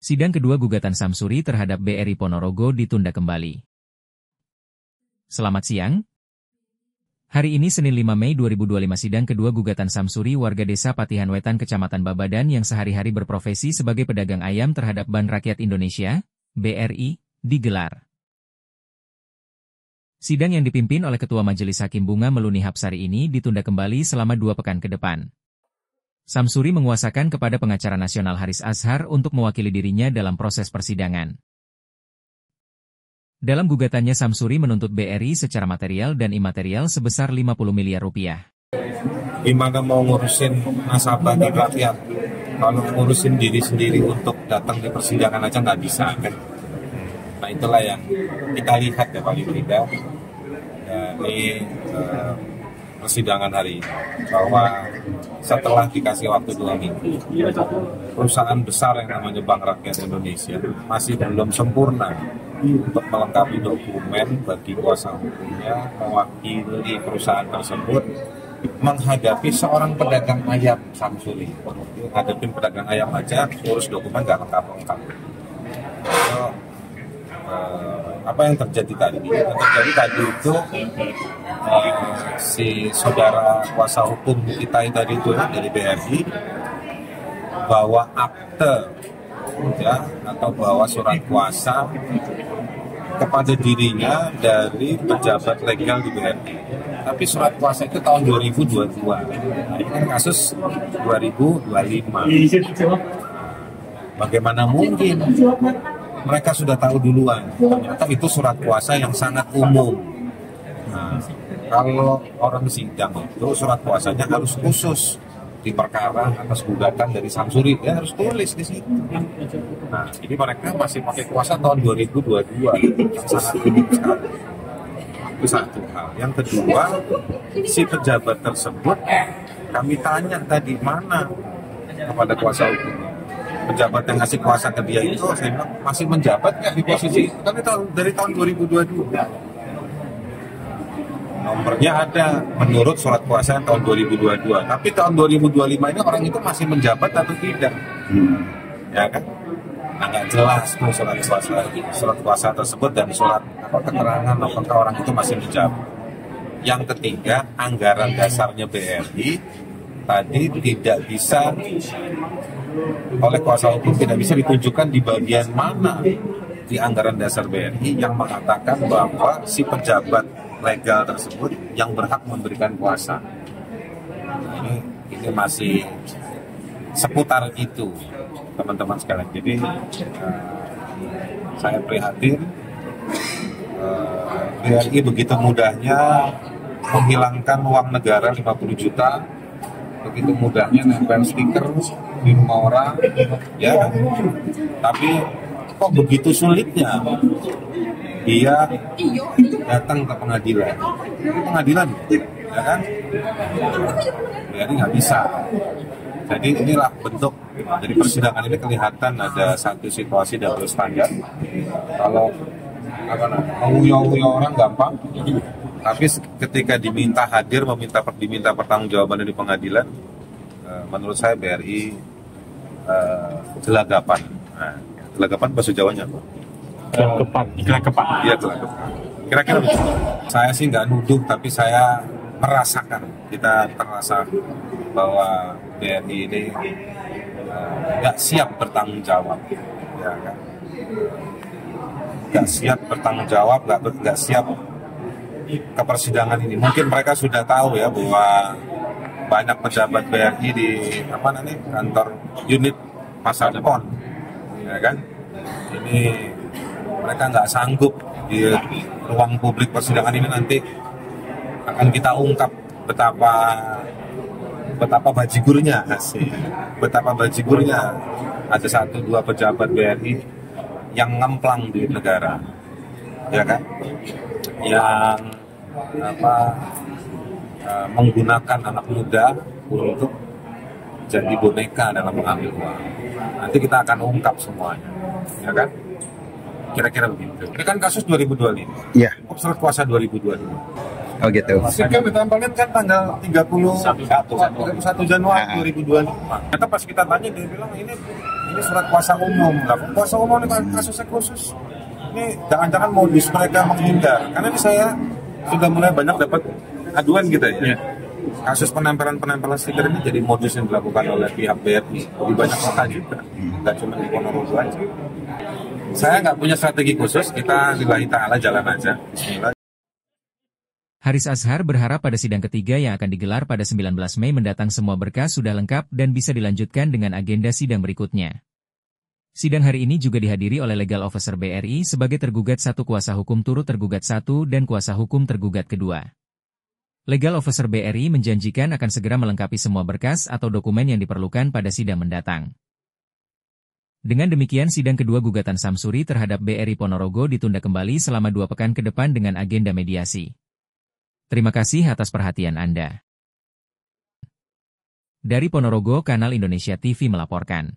Sidang kedua gugatan Samsuri terhadap BRI Ponorogo ditunda kembali. Selamat siang. Hari ini Senin 5 Mei 2025 sidang kedua gugatan Samsuri warga desa Patihan Wetan Kecamatan Babadan yang sehari-hari berprofesi sebagai pedagang ayam terhadap Bank Rakyat Indonesia, BRI, digelar. Sidang yang dipimpin oleh Ketua Majelis Hakim Bunga Meluni Hapsari ini ditunda kembali selama 2 pekan ke depan. Samsuri menguasakan kepada pengacara nasional Haris Azhar untuk mewakili dirinya dalam proses persidangan. Dalam gugatannya Samsuri menuntut BRI secara material dan imaterial sebesar 50 miliar rupiah. Gimana mau ngurusin nasabah di rakyat, kalau ngurusin diri sendiri untuk datang di persidangan aja nggak bisa kan? Nah itulah yang kita lihat ya paling tidak dari persidangan hari ini, bahwa setelah dikasih waktu 2 minggu, perusahaan besar yang namanya Bank Rakyat Indonesia masih belum sempurna untuk melengkapi dokumen bagi kuasa hukumnya mewakili perusahaan tersebut menghadapi seorang pedagang ayam Samsuri. Hadapin pedagang ayam aja, urus dokumen nggak lengkap-lengkap. Apa yang terjadi tadi? Yang terjadi tadi itu si saudara kuasa hukum kita tadi itu dari BRI bawa akte ya atau bawa surat kuasa kepada dirinya dari pejabat legal di BRI. Tapi surat kuasa itu tahun 2022. Nah, ini kan kasus 2025. Bagaimana mungkin mereka sudah tahu duluan? Ternyata itu surat kuasa yang sangat umum. Nah, kalau orang sidang itu surat kuasanya harus khusus di perkara atas gugatan dari Samsuri, dia harus tulis di situ. Nah, ini mereka masih pakai kuasa tahun 2022 yang sangat umum sekali. Itu satu hal. Yang kedua, si pejabat tersebut kami tanya tadi mana kepada kuasa hukum. Pejabat yang ngasih kuasa ke dia itu, saya bilang, masih menjabat nggak di posisi itu? Tapi dari tahun 2022. Nomornya ada menurut surat kuasa yang tahun 2022. Tapi tahun 2025 ini orang itu masih menjabat atau tidak? Ya kan? Nah, nggak jelas tuh surat kuasa tersebut dan surat keterangan apakah orang itu masih menjabat. Yang ketiga, anggaran dasarnya BRI tadi tidak bisa oleh kuasa hukum, tidak bisa ditunjukkan di bagian mana di anggaran dasar BRI yang mengatakan bahwa si pejabat legal tersebut yang berhak memberikan kuasa. Ini masih seputar itu, teman-teman sekalian. Jadi saya prihatin BRI begitu mudahnya menghilangkan uang negara 50 juta, begitu mudahnya nempel stiker di rumah orang, ya. Tapi kok begitu sulitnya dia datang ke pengadilan. Ini pengadilan, ya kan? Jadi nggak bisa. Jadi inilah bentuk dari persidangan ini, kelihatan ada satu situasi double standar. Kalau menguyo-uyo orang gampang, tapi ketika diminta hadir, diminta pertanggungjawaban di pengadilan, menurut saya BRI gelagapan. Nah, gelagapan bahasa Jawanya apa? Gelagapan. Iya, gelagapan. Kira-kira saya sih nggak nuduh, tapi saya merasakan, kita terasa bahwa BRI ini nggak siap bertanggung jawab, ya kan? Nggak siap bertanggung jawab, nggak siap ke persidangan ini. Mungkin mereka sudah tahu ya bahwa banyak pejabat BRI di kantor unit Pasar Pon, ya kan? Ini mereka nggak sanggup di ruang publik persidangan ini. Nanti akan kita ungkap betapa bajigurnya ada 1-2 pejabat BRI yang ngemplang di negara, ya kan? Yang menggunakan anak muda untuk jadi boneka dalam mengambil uang. Nanti kita akan ungkap semuanya, ya kan? Kira-kira begitu. Ini kan kasus 2025. Iya. Surat kuasa 2022. Oh gitu. Kan ditempelin kan tanggal 31 Januari 2025. Ternyata pas kita tanya dia bilang ini ini surat kuasa umum. Lah, kuasa umum ini kasusnya khusus. Ini jangan-jangan modus mereka menghindar. Karena ini saya sudah mulai banyak dapat aduan gitu ya. Kasus penempelan stiker ini jadi modus yang dilakukan oleh pihak BRI di banyak kota juga, nggak cuma di Ponorogo aja. Saya nggak punya strategi khusus, kita lillahi ta'ala jalan aja. Bismillah. Haris Azhar berharap pada sidang ketiga yang akan digelar pada 19 Mei mendatang semua berkas sudah lengkap dan bisa dilanjutkan dengan agenda sidang berikutnya. Sidang hari ini juga dihadiri oleh Legal Officer BRI sebagai tergugat satu, kuasa hukum turut tergugat satu, dan kuasa hukum tergugat kedua. Legal Officer BRI menjanjikan akan segera melengkapi semua berkas atau dokumen yang diperlukan pada sidang mendatang. Dengan demikian sidang kedua gugatan Samsuri terhadap BRI Ponorogo ditunda kembali selama 2 pekan ke depan dengan agenda mediasi. Terima kasih atas perhatian Anda. Dari Ponorogo, Kanal Indonesia TV melaporkan.